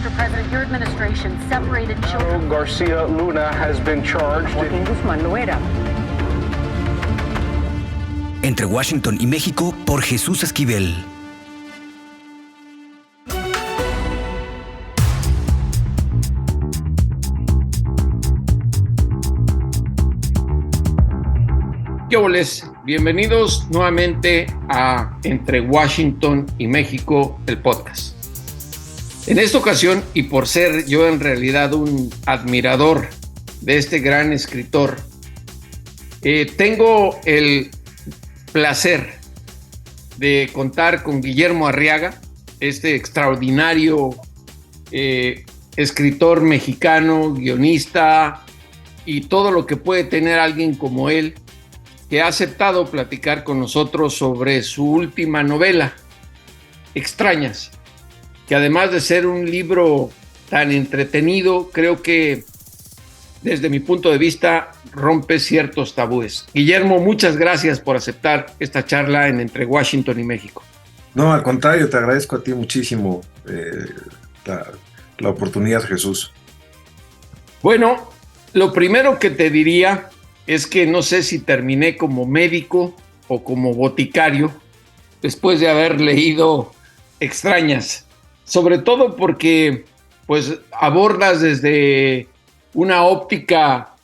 Mr. President, your administration separated children. Garcia Luna has been charged. Joaquín Guzmán Loera. Entre Washington y México por Jesús Esquivel. ¿Qué óboles? Bienvenidos nuevamente a Entre Washington y México, el podcast. En esta ocasión, y por ser yo en realidad un admirador de este gran escritor, tengo el placer de contar con Guillermo Arriaga, este extraordinario escritor mexicano, guionista y todo lo que puede tener alguien como él, que ha aceptado platicar con nosotros sobre su última novela, Extrañas, que además de ser un libro tan entretenido, creo que desde mi punto de vista rompe ciertos tabúes. Guillermo, muchas gracias por aceptar esta charla en Entre Washington y México. No, al contrario, te agradezco a ti muchísimo la oportunidad, Jesús. Bueno, lo primero que te diría es que no sé si terminé como médico o como boticario después de haber leído Extrañas, sobre todo porque pues abordas desde una óptica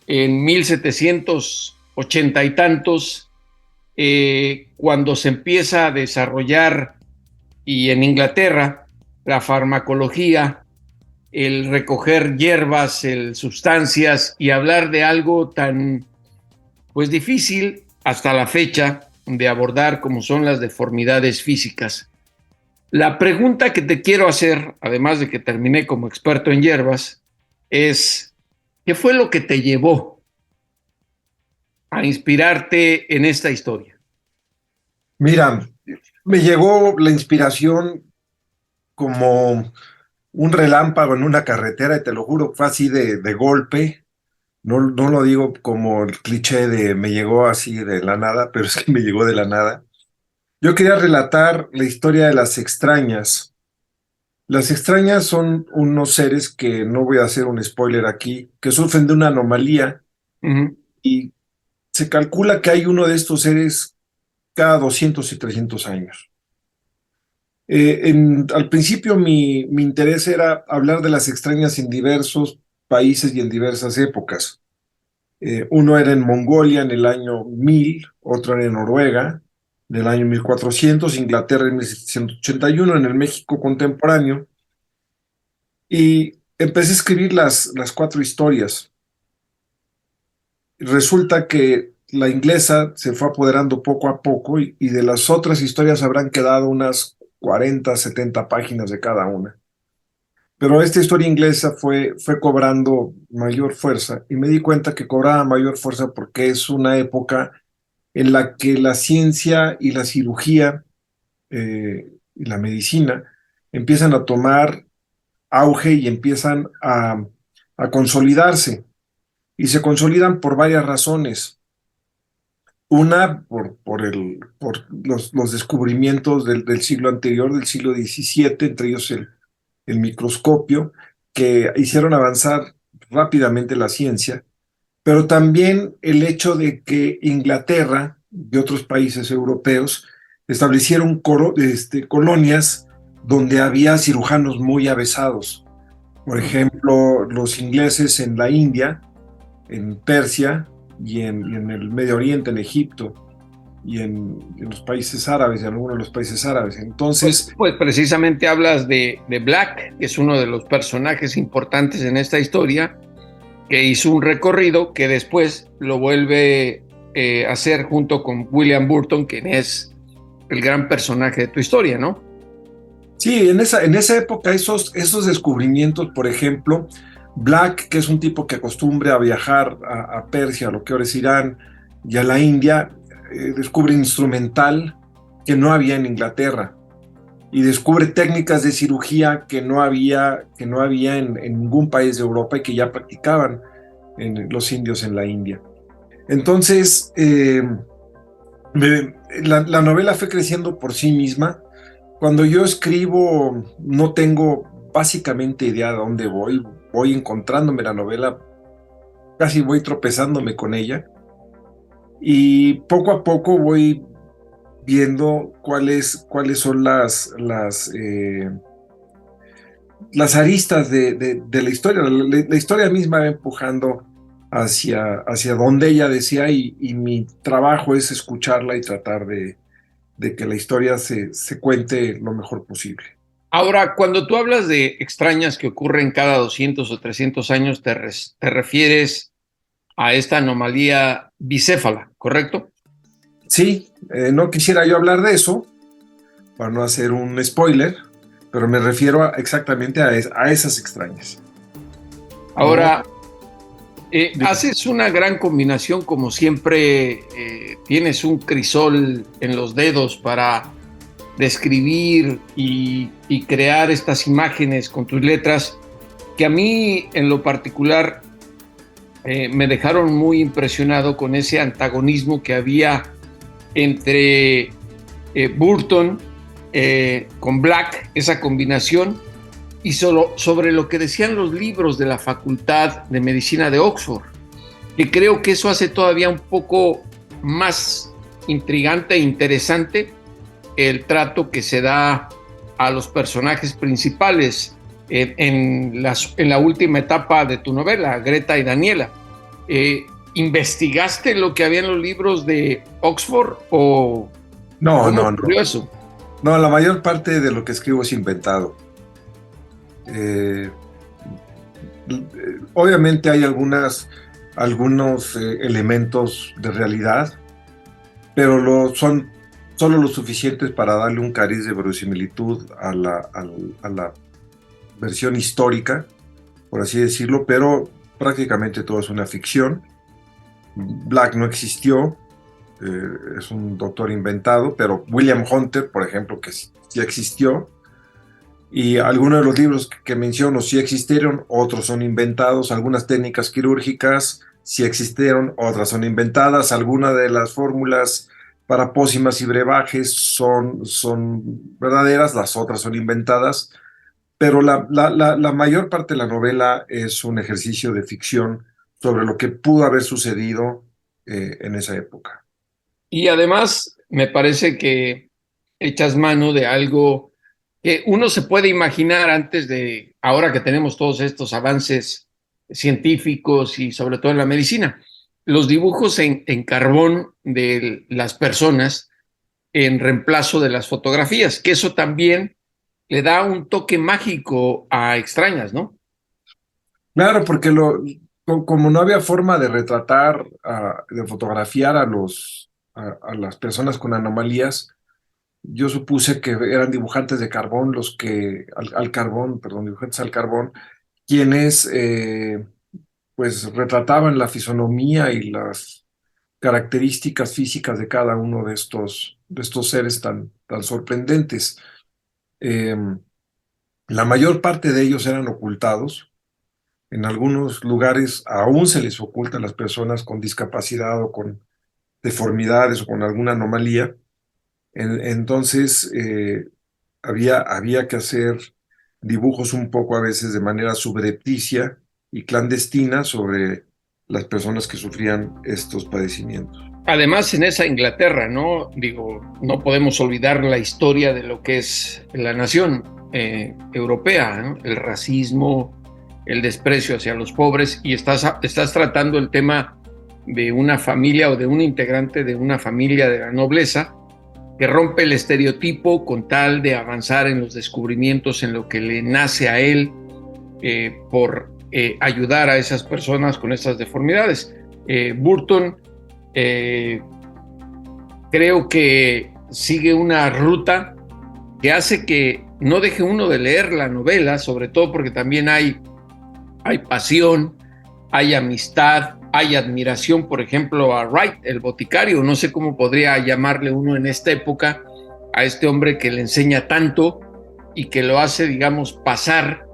en 1780 y tantos, cuando se empieza a desarrollar, y en Inglaterra, la farmacología, el recoger hierbas, sustancias, y hablar de algo tan pues difícil hasta la fecha de abordar, como son las deformidades físicas. La pregunta que te quiero hacer, además de que terminé como experto en hierbas, es ¿qué fue lo que te llevó a inspirarte en esta historia? Mira, me llegó la inspiración como un relámpago en una carretera, y te lo juro, fue así de golpe. No lo digo como el cliché de me llegó así de la nada, pero es que me llegó de la nada. Yo quería relatar la historia de las extrañas. Las extrañas son unos seres que, no voy a hacer un spoiler aquí, que sufren de una anomalía. Y se calcula que hay uno de estos seres cada 200 y 300 años. Al principio mi interés era hablar de las extrañas en diversos países y en diversas épocas. Uno era en Mongolia en el año 1000, otro era en Noruega en el año 1400, Inglaterra en 1781, en el México contemporáneo. Y empecé a escribir las 4 historias. Resulta que la inglesa se fue apoderando poco a poco, y de las otras historias habrán quedado unas 40, 70 páginas de cada una. Pero esta historia inglesa fue cobrando mayor fuerza, y me di cuenta que cobraba mayor fuerza porque es una época en la que la ciencia y la cirugía y la medicina empiezan a tomar auge y empiezan a consolidarse. Y se consolidan por varias razones. Una, por los descubrimientos del siglo anterior, del siglo XVII, entre ellos el microscopio, que hicieron avanzar rápidamente la ciencia, pero también el hecho de que Inglaterra y otros países europeos establecieron colonias donde había cirujanos muy avesados. Por ejemplo, los ingleses en la India, en Persia y en el Medio Oriente, en Egipto y en los países árabes, en algunos de los países árabes. Entonces, pues precisamente hablas de Black, que es uno de los personajes importantes en esta historia, que hizo un recorrido que después lo vuelve a hacer junto con William Burton, quien es el gran personaje de tu historia, ¿no? Sí, en esa época esos descubrimientos, por ejemplo, Black, que es un tipo que acostumbra a viajar a Persia, a lo que ahora es Irán, y a la India, descubre instrumental que no había en Inglaterra, y descubre técnicas de cirugía que no había en ningún país de Europa y que ya practicaban los indios en la India. Entonces, la novela fue creciendo por sí misma. Cuando yo escribo, no tengo básicamente idea de dónde voy encontrándome la novela, casi voy tropezándome con ella, y poco a poco voy viendo cuáles son las aristas de la historia. La historia misma va empujando hacia donde ella decía, y mi trabajo es escucharla y tratar de que la historia se cuente lo mejor posible. Ahora, cuando tú hablas de extrañas que ocurren cada 200 o 300 años, te refieres a esta anomalía bicéfala, ¿correcto? Sí, no quisiera yo hablar de eso, para no hacer un spoiler, pero me refiero exactamente a esas extrañas. Ahora, haces una gran combinación, como siempre, tienes un crisol en los dedos para describir y crear estas imágenes con tus letras, que a mí en lo particular me dejaron muy impresionado con ese antagonismo que había entre Burton con Black, esa combinación, y sobre lo que decían los libros de la Facultad de Medicina de Oxford, que creo que eso hace todavía un poco más intrigante e interesante el trato que se da a los personajes principales en la última etapa de tu novela, Greta y Daniela. ¿Investigaste lo que había en los libros de Oxford o no? Eso? No, la mayor parte de lo que escribo es inventado. Obviamente hay algunos elementos de realidad, pero son solo lo suficientes para darle un cariz de verosimilitud a la versión histórica, por así decirlo, pero prácticamente todo es una ficción. Black no existió, es un doctor inventado, pero William Hunter, por ejemplo, que sí existió, y algunos de los libros que menciono sí existieron, otros son inventados, algunas técnicas quirúrgicas sí existieron, otras son inventadas, algunas de las fórmulas para pócimas y brebajes son verdaderas, las otras son inventadas, pero la mayor parte de la novela es un ejercicio de ficción sobre lo que pudo haber sucedido en esa época. Y además me parece que echas mano de algo que uno se puede imaginar antes de, ahora que tenemos todos estos avances científicos y sobre todo en la medicina, los dibujos en carbón de las personas en reemplazo de las fotografías, que eso también le da un toque mágico a Extrañas, ¿no? Claro, porque como no había forma de retratar, de fotografiar a las personas con anomalías, yo supuse que eran dibujantes de carbón dibujantes al carbón, quienes pues retrataban la fisonomía y las características físicas de cada uno de estos seres tan sorprendentes. La mayor parte de ellos eran ocultados. En algunos lugares aún se les oculta a las personas con discapacidad o con deformidades o con alguna anomalía. Entonces había que hacer dibujos un poco a veces de manera subrepticia y clandestina sobre las personas que sufrían estos padecimientos. Además, en esa Inglaterra, ¿no? Digo, no podemos olvidar la historia de lo que es la nación europea, ¿no? El racismo, el desprecio hacia los pobres, y estás tratando el tema de una familia o de un integrante de una familia de la nobleza que rompe el estereotipo con tal de avanzar en los descubrimientos, en lo que le nace a él por ayudar a esas personas con estas deformidades. Burton creo que sigue una ruta que hace que no deje uno de leer la novela, sobre todo porque también hay pasión, hay amistad, hay admiración, por ejemplo, a Wright, el boticario. No sé cómo podría llamarle uno en esta época a este hombre que le enseña tanto y que lo hace, digamos, pasar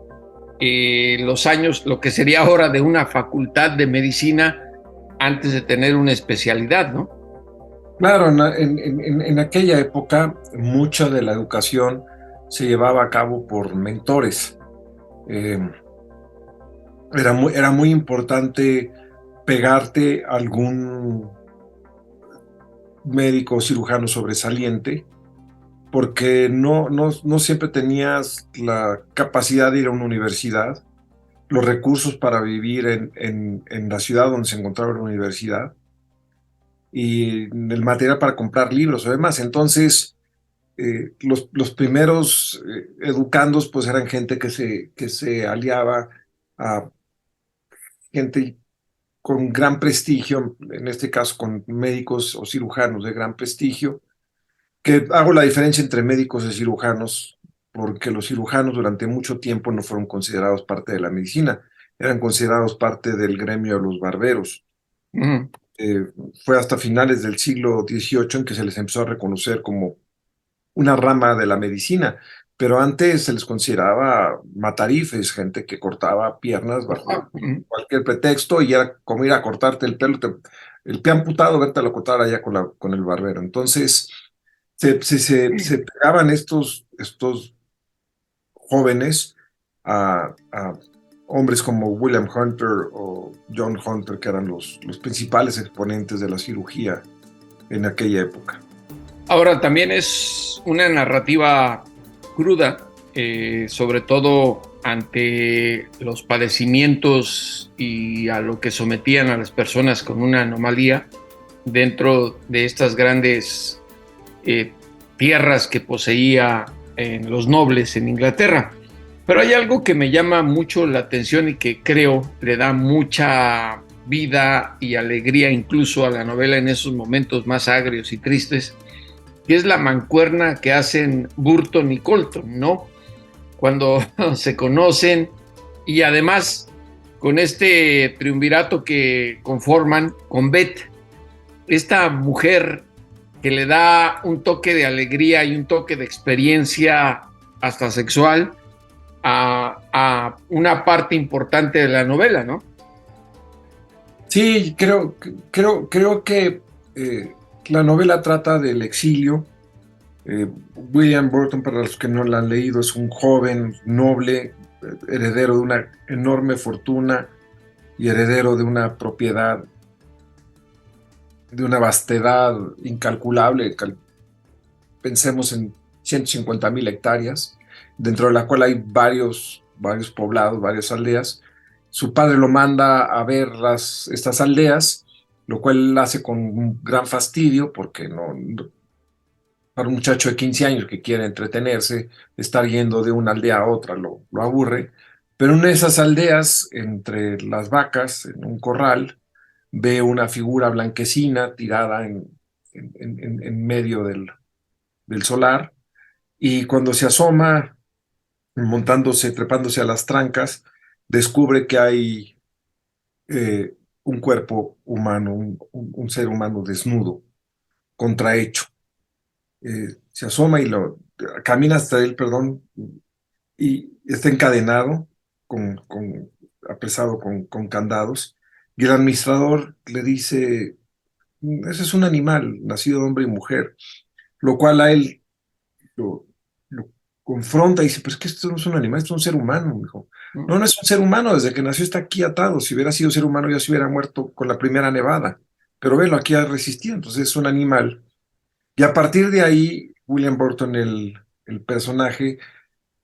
los años, lo que sería ahora de una facultad de medicina antes de tener una especialidad, ¿no? Claro, en aquella época mucha de la educación se llevaba a cabo por mentores. Eh, era muy importante pegarte a algún médico o cirujano sobresaliente, porque no siempre tenías la capacidad de ir a una universidad, los recursos para vivir en la ciudad donde se encontraba la universidad y el material para comprar libros o demás. Entonces, los primeros educandos pues eran gente que se aliaba a gente con gran prestigio, en este caso con médicos o cirujanos de gran prestigio, que hago la diferencia entre médicos y cirujanos, porque los cirujanos durante mucho tiempo no fueron considerados parte de la medicina, eran considerados parte del gremio de los barberos. Ujú. Fue hasta finales del siglo XVIII en que se les empezó a reconocer como una rama de la medicina, pero antes se les consideraba matarifes, gente que cortaba piernas bajo Ujú. cualquier pretexto, y era como ir a cortarte el pelo, el pie amputado, verte a lo cortar allá con el barbero. Entonces, se pegaban estos jóvenes a hombres como William Hunter o John Hunter, que eran los principales exponentes de la cirugía en aquella época. Ahora, también es una narrativa cruda, sobre todo ante los padecimientos y a lo que sometían a las personas con una anomalía dentro de estas grandes tierras que poseía en los nobles en Inglaterra. Pero hay algo que me llama mucho la atención y que creo le da mucha vida y alegría incluso a la novela en esos momentos más agrios y tristes, que es la mancuerna que hacen Burton y Colton, ¿no? Cuando se conocen, y además con este triunvirato que conforman con Beth, esta mujer que le da un toque de alegría y un toque de experiencia hasta sexual a una parte importante de la novela, ¿no? Sí, creo que la novela trata del exilio. William Burton, para los que no la han leído, es un joven noble, heredero de una enorme fortuna y heredero de una propiedad de una vastedad incalculable. Pensemos en 150,000 hectáreas, dentro de la cual hay varios poblados, varias aldeas. Su padre lo manda a ver estas aldeas, lo cual él hace con un gran fastidio, porque para un muchacho de 15 años que quiere entretenerse, estar yendo de una aldea a otra lo aburre. Pero en esas aldeas, entre las vacas, en un corral, ve una figura blanquecina tirada en medio del solar, y cuando se asoma, trepándose a las trancas, descubre que hay un cuerpo humano, un ser humano desnudo, contrahecho. Se asoma y camina hasta él, perdón, y está encadenado, apresado con candados, y el administrador le dice: ese es un animal nacido de hombre y mujer, lo cual a él lo confronta y dice: pero es que esto no es un animal, esto es un ser humano, hijo. No, no es un ser humano, desde que nació está aquí atado. Si hubiera sido ser humano ya se hubiera muerto con la primera nevada, pero velo, aquí ha resistido, entonces es un animal. Y a partir de ahí, William Burton, el personaje,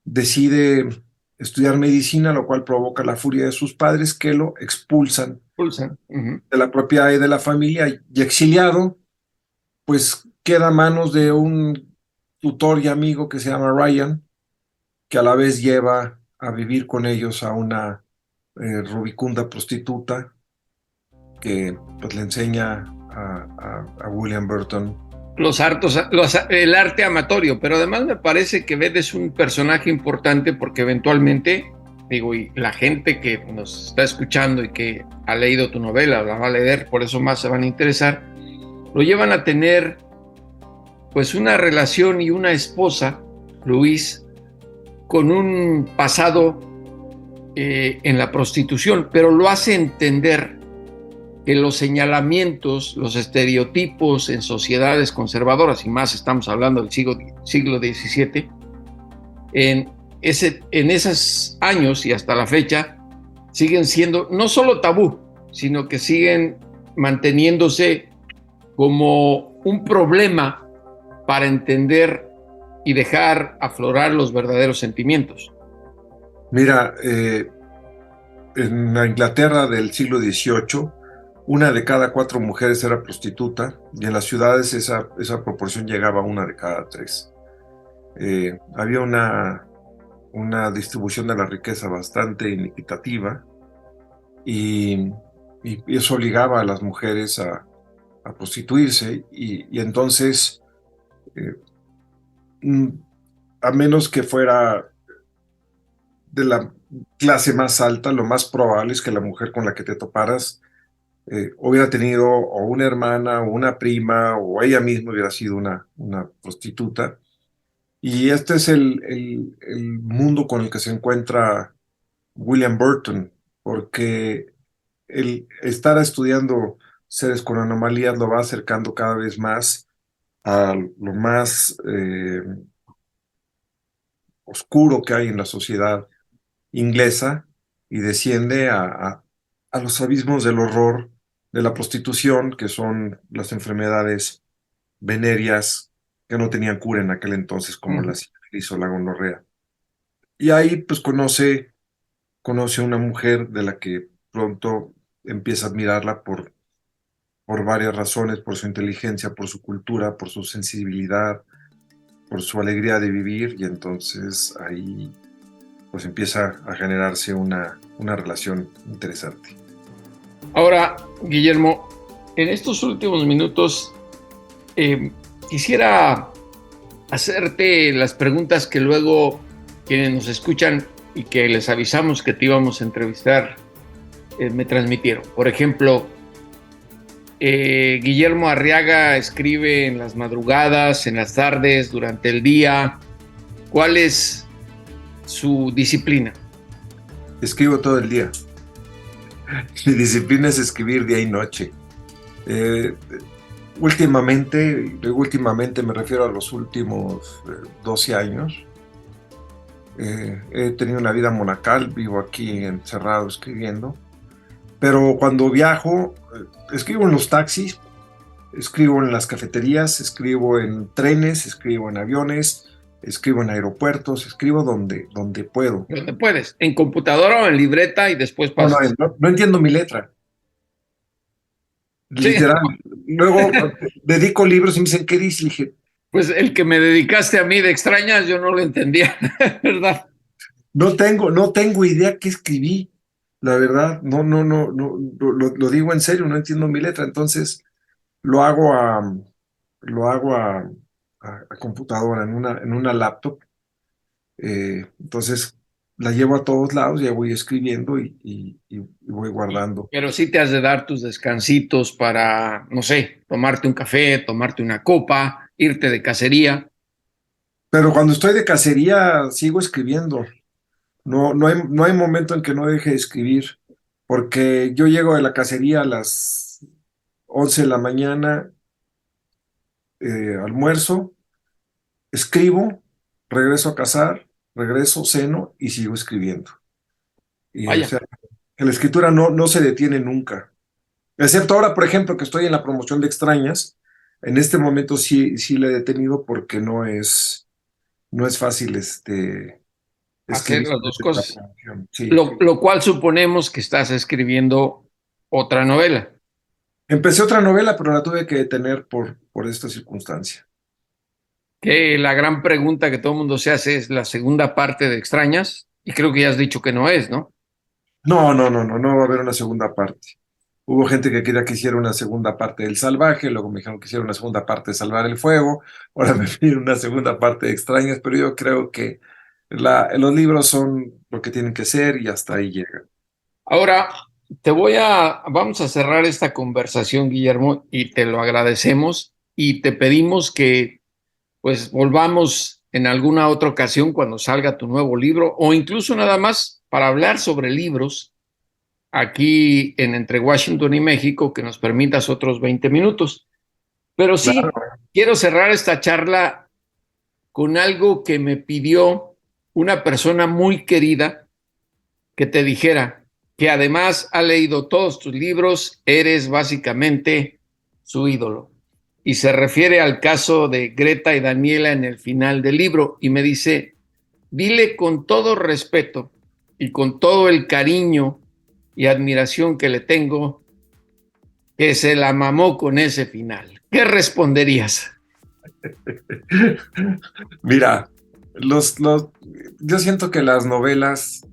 decide estudiar medicina, lo cual provoca la furia de sus padres, que lo expulsan de la propiedad y de la familia, y exiliado, pues queda a manos de un tutor y amigo que se llama Ryan, que a la vez lleva a vivir con ellos a una rubicunda prostituta que pues le enseña a William Burton el arte amatorio. Pero además me parece que Beth es un personaje importante porque eventualmente, digo, y la gente que nos está escuchando y que ha leído tu novela, la va a leer, por eso más se van a interesar, lo llevan a tener pues una relación y una esposa, Luis, con un pasado en la prostitución, pero lo hace entender que los señalamientos, los estereotipos en sociedades conservadoras, y más estamos hablando del siglo XVII, en esos años y hasta la fecha siguen siendo no solo tabú, sino que siguen manteniéndose como un problema para entender y dejar aflorar los verdaderos sentimientos. Mira, en la Inglaterra del siglo XVIII, una de cada 4 mujeres era prostituta, y en las ciudades esa proporción llegaba a 1 de cada 3. Había una distribución de la riqueza bastante inequitativa, y eso obligaba a las mujeres a prostituirse, y entonces, a menos que fuera de la clase más alta, lo más probable es que la mujer con la que te toparas hubiera tenido o una hermana o una prima, o ella misma hubiera sido una prostituta. Y este es el mundo con el que se encuentra William Burton, porque el estar estudiando seres con anomalías lo va acercando cada vez más a lo más oscuro que hay en la sociedad inglesa, y desciende a los abismos del horror de la prostitución, que son las enfermedades venéreas que no tenían cura en aquel entonces, como la sífilis o la gonorrea. Y ahí pues conoce a una mujer de la que pronto empieza a admirarla por varias razones: por su inteligencia, por su cultura, por su sensibilidad, por su alegría de vivir, y entonces ahí pues empieza a generarse una relación interesante. Ahora, Guillermo, en estos últimos minutos quisiera hacerte las preguntas que luego quienes nos escuchan y que les avisamos que te íbamos a entrevistar me transmitieron. Por ejemplo, Guillermo Arriaga escribe en las madrugadas, en las tardes, durante el día. ¿Cuál es su disciplina? Escribo todo el día. Mi disciplina es escribir día y noche. Últimamente me refiero a los últimos 12 años, he tenido una vida monacal, vivo aquí encerrado escribiendo, pero cuando viajo, escribo en los taxis, escribo en las cafeterías, escribo en trenes, escribo en aviones, escribo en aeropuertos, escribo donde puedo. Donde puedes, en computadora o en libreta, y después pasas. No entiendo mi letra. Literal. Sí. Luego dedico libros y me dicen, ¿qué dice? Y dije, pues el que me dedicaste a mí de Extrañas, yo no lo entendía, ¿verdad? No tengo idea qué escribí, la verdad. No, lo digo en serio, no entiendo mi letra. Entonces lo hago a computadora, en una laptop. Entonces la llevo a todos lados, ya voy escribiendo y voy guardando. Pero sí te has de dar tus descansitos para, no sé, tomarte un café, tomarte una copa, irte de cacería. Pero cuando estoy de cacería sigo escribiendo. No hay momento en que no deje de escribir, porque yo llego de la cacería a las 11 de la mañana, almuerzo, escribo, regreso a cazar, regreso, ceno y sigo escribiendo. Y, o sea, la escritura no se detiene nunca. Excepto ahora, por ejemplo, que estoy en la promoción de Extrañas. En este momento sí la he detenido porque no es fácil hacer las dos cosas. Sí. Lo cual suponemos que estás escribiendo otra novela. Empecé otra novela, pero la tuve que detener por esta circunstancia. Que la gran pregunta que todo el mundo se hace es la segunda parte de Extrañas, y creo que ya has dicho que no es, ¿no? No va a haber una segunda parte. Hubo gente que quería que hiciera una segunda parte del Salvaje, luego me dijeron que hiciera una segunda parte de Salvar el Fuego, ahora me piden una segunda parte de Extrañas, pero yo creo que los libros son lo que tienen que ser y hasta ahí llegan. Ahora, vamos a cerrar esta conversación, Guillermo, y te lo agradecemos y te pedimos que pues volvamos en alguna otra ocasión cuando salga tu nuevo libro, o incluso nada más para hablar sobre libros aquí en Entre Washington y México, que nos permitas otros 20 minutos. Pero sí, claro, quiero cerrar esta charla con algo que me pidió una persona muy querida que te dijera que además ha leído todos tus libros, eres básicamente su ídolo? Y se refiere al caso de Greta y Daniela en el final del libro, y me dice, dile con todo respeto y con todo el cariño y admiración que le tengo, que se la mamó con ese final. ¿Qué responderías? Mira, yo siento que las novelas,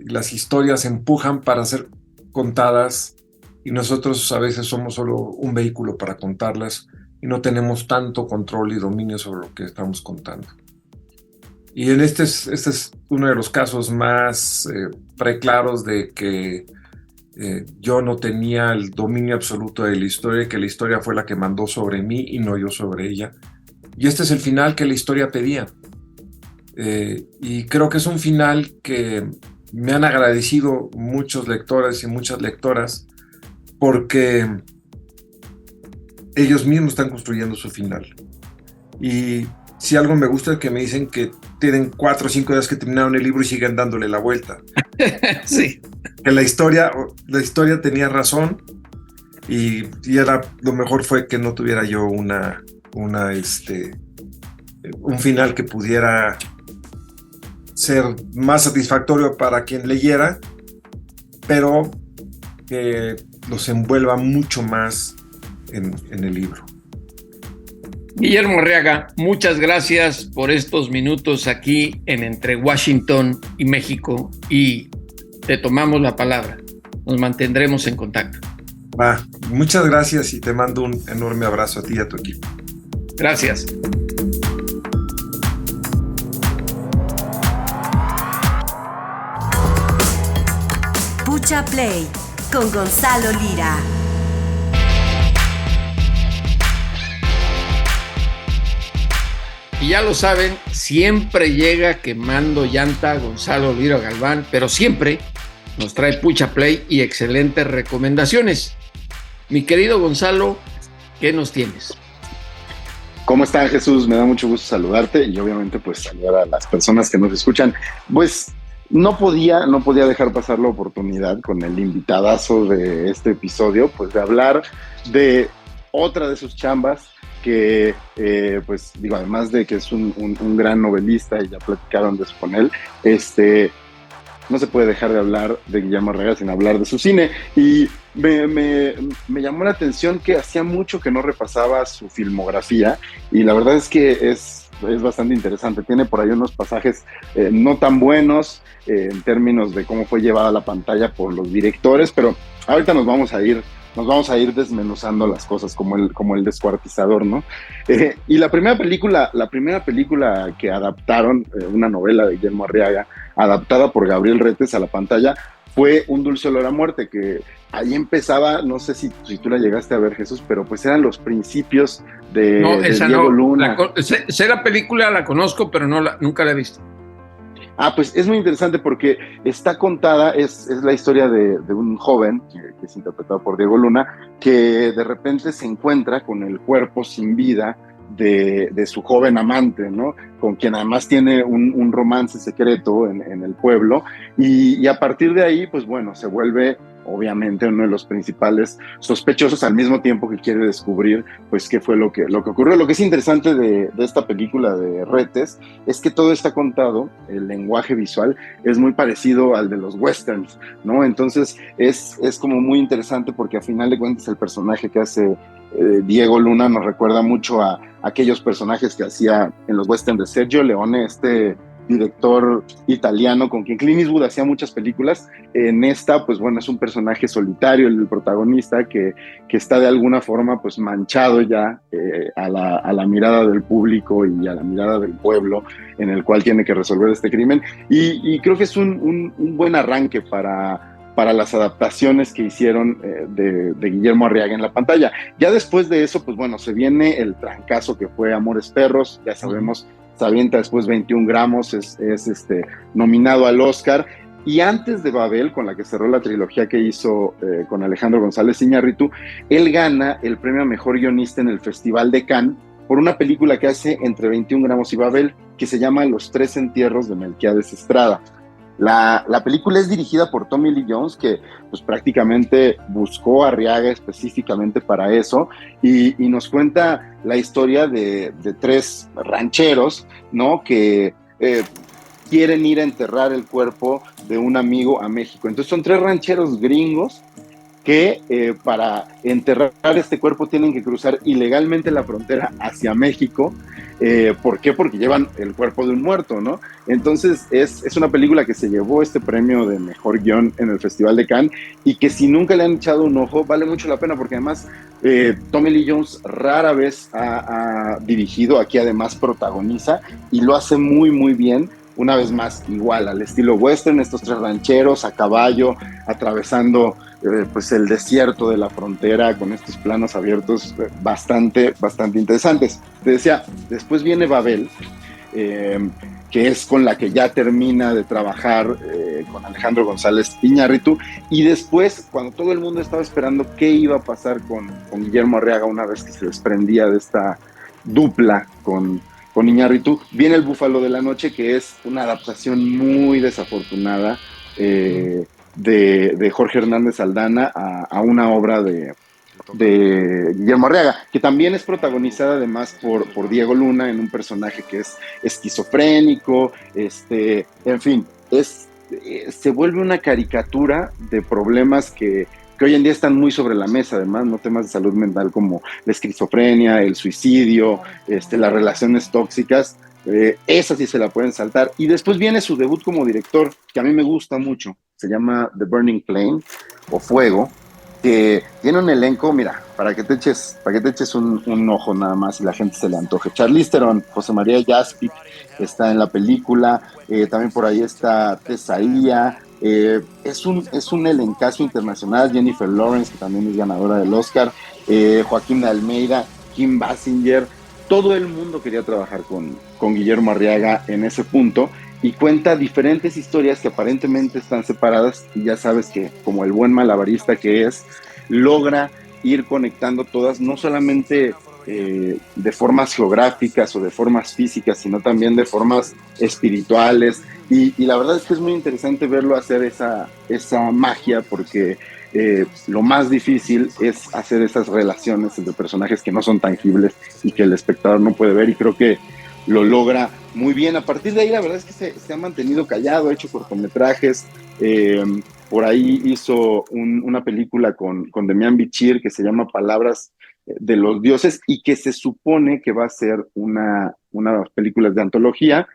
las historias empujan para ser contadas y nosotros a veces somos solo un vehículo para contarlas y no tenemos tanto control y dominio sobre lo que estamos contando. Y este es uno de los casos más preclaros de que yo no tenía el dominio absoluto de la historia, que la historia fue la que mandó sobre mí y no yo sobre ella. Y este es el final que la historia pedía. Y creo que es un final que me han agradecido muchos lectores y muchas lectoras porque ellos mismos están construyendo su final. Y si algo me gusta es que me dicen que tienen 4 o 5 días que terminaron el libro y siguen dándole la vuelta. Sí. Que la historia tenía razón y lo mejor fue que no tuviera yo un final que pudiera ser más satisfactorio para quien leyera, pero que los envuelva mucho más en el libro. Guillermo Arriaga, muchas gracias por estos minutos aquí en Entre Washington y México, y te tomamos la palabra. Nos mantendremos en contacto. Muchas gracias y te mando un enorme abrazo a ti y a tu equipo. Gracias. Pucha Play con Gonzalo Lira. Y ya lo saben, siempre llega quemando llanta Gonzalo Lira Galván, pero siempre nos trae Pucha Play y excelentes recomendaciones. Mi querido Gonzalo, ¿qué nos tienes? ¿Cómo estás, Jesús? Me da mucho gusto saludarte y obviamente pues saludar a las personas que nos escuchan. Pues no podía dejar pasar la oportunidad con el invitadazo de este episodio, pues de hablar de otra de sus chambas que, pues digo, además de que es un gran novelista y ya platicaron de eso con él, no se puede dejar de hablar de Guillermo Arriaga sin hablar de su cine. Y me llamó la atención que hacía mucho que no repasaba su filmografía y la verdad es que es bastante interesante. Tiene por ahí unos pasajes no tan buenos en términos de cómo fue llevada a la pantalla por los directores, pero ahorita nos vamos a ir desmenuzando las cosas como el descuartizador, ¿no? Y la primera película que adaptaron, una novela de Guillermo Arriaga, adaptada por Gabriel Retes a la pantalla, fue Un dulce olor a muerte, que ahí empezaba, no sé si tú la llegaste a ver, Jesús, pero pues eran los principios de Diego Luna. Sé la película, la conozco, pero nunca la he visto. Pues es muy interesante porque está contada, es la historia de un joven, que es interpretado por Diego Luna, que de repente se encuentra con el cuerpo sin vida de su joven amante, ¿no? Con quien además tiene un romance secreto en el pueblo, y a partir de ahí, pues bueno, se vuelve obviamente uno de los principales sospechosos, al mismo tiempo que quiere descubrir pues qué fue lo que ocurrió. Lo que es interesante de esta película de Retes es que todo está contado, el lenguaje visual es muy parecido al de los westerns, ¿no? Entonces es como muy interesante porque a final de cuentas el personaje que hace Diego Luna nos recuerda mucho a aquellos personajes que hacía en los westerns de Sergio Leone, director italiano con quien Clint Eastwood hacía muchas películas. En esta, pues bueno, es un personaje solitario, el protagonista, que está de alguna forma pues manchado ya a la mirada del público y a la mirada del pueblo en el cual tiene que resolver este crimen. Y creo que es un buen arranque para las adaptaciones que hicieron de Guillermo Arriaga en la pantalla. Ya después de eso, pues bueno, se viene el trancazo que fue Amores Perros, ya sabemos, se avienta después 21 gramos, es nominado al Oscar, y antes de Babel, con la que cerró la trilogía que hizo con Alejandro González Iñárritu, él gana el premio a Mejor Guionista en el Festival de Cannes por una película que hace entre 21 gramos y Babel, que se llama Los tres entierros de Melquiades Estrada. La película es dirigida por Tommy Lee Jones, que pues prácticamente buscó a Arriaga específicamente para eso, y nos cuenta la historia de tres rancheros, ¿no? Que quieren ir a enterrar el cuerpo de un amigo a México. Entonces son tres rancheros gringos que para enterrar este cuerpo tienen que cruzar ilegalmente la frontera hacia México. ¿Por qué? Porque llevan el cuerpo de un muerto, ¿no? Entonces es una película que se llevó este premio de mejor guión en el Festival de Cannes, y que si nunca le han echado un ojo, vale mucho la pena, porque además Tommy Lee Jones rara vez ha dirigido, aquí además protagoniza, y lo hace muy muy bien. Una vez más, igual al estilo western, estos tres rancheros a caballo, atravesando pues el desierto de la frontera con estos planos abiertos bastante interesantes. Te decía, después viene Babel, que es con la que ya termina de trabajar con Alejandro González Iñárritu, y después, cuando todo el mundo estaba esperando qué iba a pasar con Guillermo Arriaga una vez que se desprendía de esta dupla con Iñárritu, viene El Búfalo de la Noche, que es una adaptación muy desafortunada de Jorge Hernández Aldana a una obra de Guillermo Arriaga, que también es protagonizada además por Diego Luna, en un personaje que es esquizofrénico, en fin, se vuelve una caricatura de problemas que hoy en día están muy sobre la mesa, además, ¿no? Temas de salud mental como la esquizofrenia, el suicidio, las relaciones tóxicas. Esa sí se la pueden saltar. Y después viene su debut como director, que a mí me gusta mucho, se llama The Burning Plain, o Fuego, que tiene un elenco, mira, para que te eches un ojo nada más y la gente se le antoje. Charlize Theron, José María Jaspic está en la película, también por ahí está Tesaía. Es un elencazo internacional. Jennifer Lawrence, que también es ganadora del Oscar, Joaquín Almeida, Kim Basinger. Todo el mundo quería trabajar con Guillermo Arriaga en ese punto, y cuenta diferentes historias que aparentemente están separadas, y ya sabes que, como el buen malabarista que es, logra ir conectando todas, no solamente de formas geográficas o de formas físicas, sino también de formas espirituales, y la verdad es que es muy interesante verlo hacer esa magia, porque lo más difícil es hacer esas relaciones entre personajes que no son tangibles y que el espectador no puede ver, y creo que lo logra muy bien. A partir de ahí, la verdad es que se ha mantenido callado, ha hecho cortometrajes, por ahí hizo una película con Demián Bichir que se llama Palabras de los Dioses, y que se supone que va a ser una película de antología.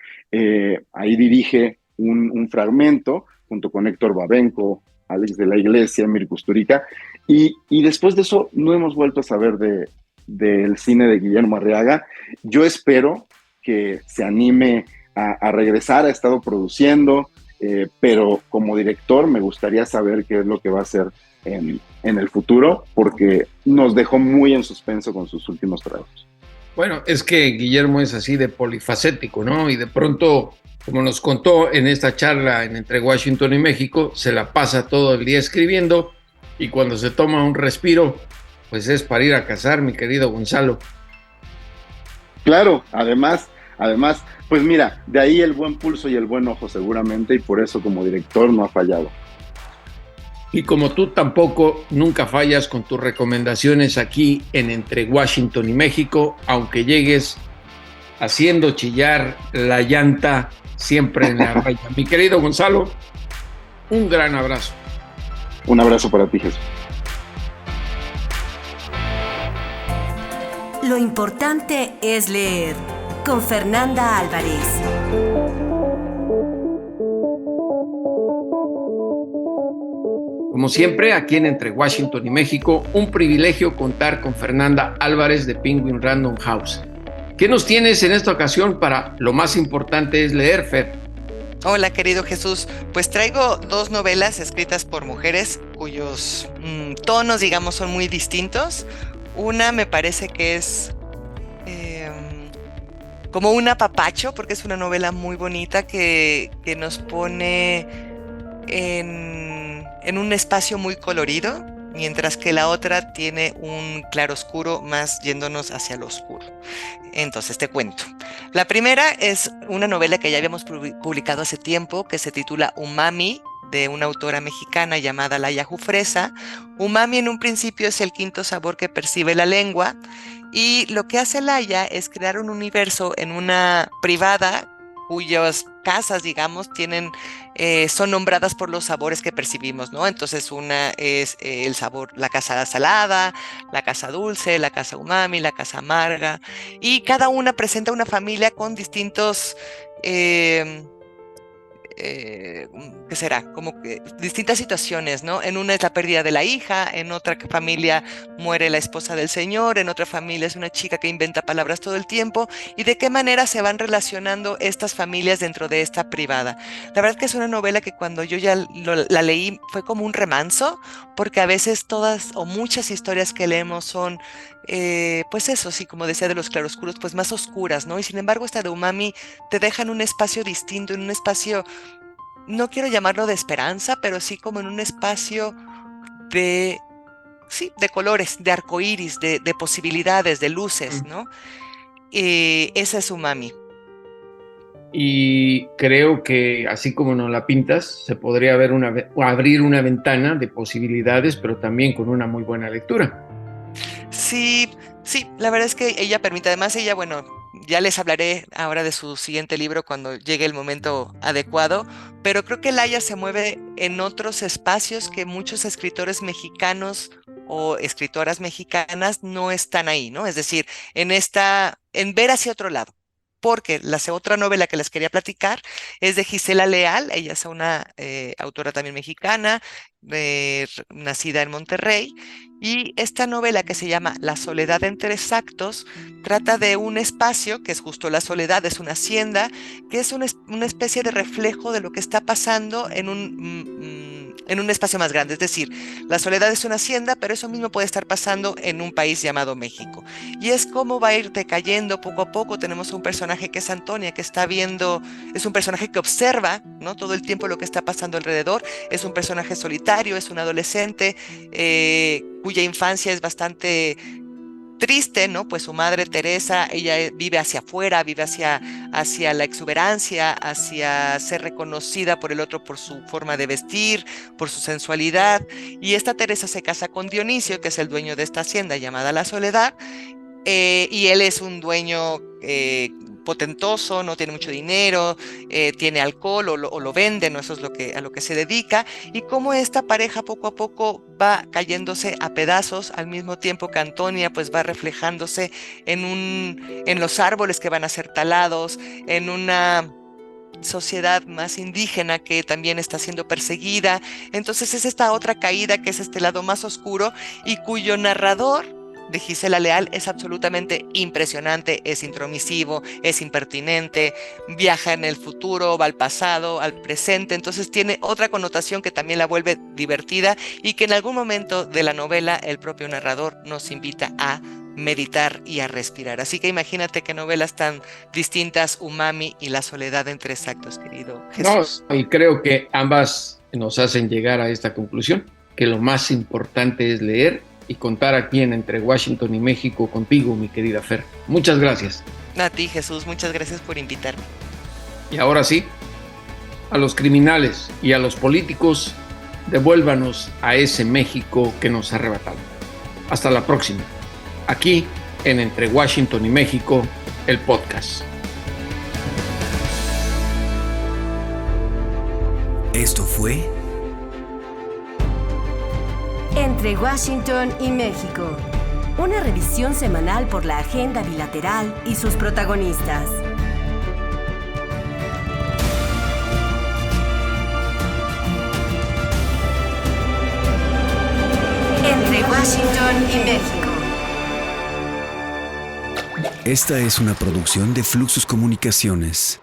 Ahí dirige un fragmento junto con Héctor Babenco, Alex de la Iglesia, Mir Kusturica, y después de eso no hemos vuelto a saber del cine de Guillermo Arriaga. Yo espero que se anime a regresar. Ha estado produciendo, pero como director me gustaría saber qué es lo que va a hacer en el futuro, porque nos dejó muy en suspenso con sus últimos trabajos. Bueno, es que Guillermo es así de polifacético, ¿no? Y de pronto, como nos contó en esta charla Entre Washington y México, se la pasa todo el día escribiendo, y cuando se toma un respiro, pues es para ir a cazar, mi querido Gonzalo. Claro, además, pues mira, de ahí el buen pulso y el buen ojo seguramente, y por eso como director no ha fallado. Y como tú tampoco nunca fallas con tus recomendaciones aquí en Entre Washington y México, aunque llegues haciendo chillar la llanta siempre en la raya. Mi querido Gonzalo, un gran abrazo. Un abrazo para ti, Jesús. Lo importante es leer, con Fernanda Álvarez. Como siempre, aquí en Entre Washington y México, un privilegio contar con Fernanda Álvarez de Penguin Random House. ¿Qué nos tienes en esta ocasión para Lo más importante es leer, Fer? Hola, querido Jesús. Pues traigo dos novelas escritas por mujeres cuyos tonos, digamos, son muy distintos. Una me parece que es como un apapacho, porque es una novela muy bonita que nos pone en un espacio muy colorido. mientras que la otra tiene un claroscuro más yéndonos hacia lo oscuro. Entonces te cuento. La primera es una novela que ya habíamos publicado hace tiempo, que se titula Umami, de una autora mexicana llamada Laia Jufresa. Umami en un principio es el quinto sabor que percibe la lengua, y lo que hace Laia es crear un universo en una privada cuyas casas, digamos, son nombradas por los sabores que percibimos, ¿no? Entonces una es el sabor, la casa salada, la casa dulce, la casa umami, la casa amarga, y cada una presenta una familia con distintos ¿qué será? Como que distintas situaciones, ¿no? En una es la pérdida de la hija, en otra familia muere la esposa del señor, en otra familia es una chica que inventa palabras todo el tiempo, y de qué manera se van relacionando estas familias dentro de esta privada. La verdad que es una novela que cuando yo ya la leí fue como un remanso, porque a veces todas o muchas historias que leemos son pues eso, sí, como decía, de los claroscuros, pues más oscuras, ¿no? Y sin embargo esta de Umami te deja en un espacio distinto, en un espacio, no quiero llamarlo de esperanza, pero sí como en un espacio de colores, de arcoíris, de posibilidades, de luces, ¿no? Esa es Umami. Y creo que así como nos la pintas, se podría abrir una ventana de posibilidades, pero también con una muy buena lectura. Sí, la verdad es que ella permite, además ella, bueno, ya les hablaré ahora de su siguiente libro cuando llegue el momento adecuado, pero creo que Laia se mueve en otros espacios que muchos escritores mexicanos o escritoras mexicanas no están ahí, ¿no? Es decir, en ver hacia otro lado. Porque la otra novela que les quería platicar es de Gisela Leal. Ella es una autora también mexicana, nacida en Monterrey, y esta novela, que se llama La soledad en tres actos, trata de un espacio que es justo la soledad, es una hacienda, que es una especie de reflejo de lo que está pasando en un espacio más grande. Es decir, la soledad es una hacienda, pero eso mismo puede estar pasando en un país llamado México. Y es cómo va a ir decayendo poco a poco. Tenemos un personaje que es Antonia, que está viendo, es un personaje que observa, ¿no?, todo el tiempo lo que está pasando alrededor. Es un personaje solitario, es un adolescente cuya infancia es bastante triste, ¿no? Pues su madre Teresa, ella vive hacia afuera, vive hacia la exuberancia, hacia ser reconocida por el otro por su forma de vestir, por su sensualidad. Y esta Teresa se casa con Dionisio, que es el dueño de esta hacienda llamada La Soledad, y él es un dueño potentoso, no tiene mucho dinero, tiene alcohol o lo vende, ¿no? Eso es a lo que se dedica, y cómo esta pareja poco a poco va cayéndose a pedazos, al mismo tiempo que Antonia pues va reflejándose en los árboles que van a ser talados, en una sociedad más indígena que también está siendo perseguida. Entonces es esta otra caída, que es este lado más oscuro, y cuyo narrador de Gisela Leal es absolutamente impresionante, es intromisivo, es impertinente, viaja en el futuro, va al pasado, al presente. Entonces tiene otra connotación que también la vuelve divertida, y que en algún momento de la novela el propio narrador nos invita a meditar y a respirar. Así que imagínate qué novelas tan distintas, Umami y La soledad en tres actos, querido Jesús. No, y creo que ambas nos hacen llegar a esta conclusión, que lo más importante es leer y contar aquí en Entre Washington y México contigo, mi querida Fer. Muchas gracias. A ti, Jesús, muchas gracias por invitarme. Y ahora sí, a los criminales y a los políticos, devuélvanos a ese México que nos ha arrebatado. Hasta la próxima, aquí en Entre Washington y México, el podcast. Esto fue Entre Washington y México, una revisión semanal por la agenda bilateral y sus protagonistas. Entre Washington y México. Esta es una producción de Fluxus Comunicaciones.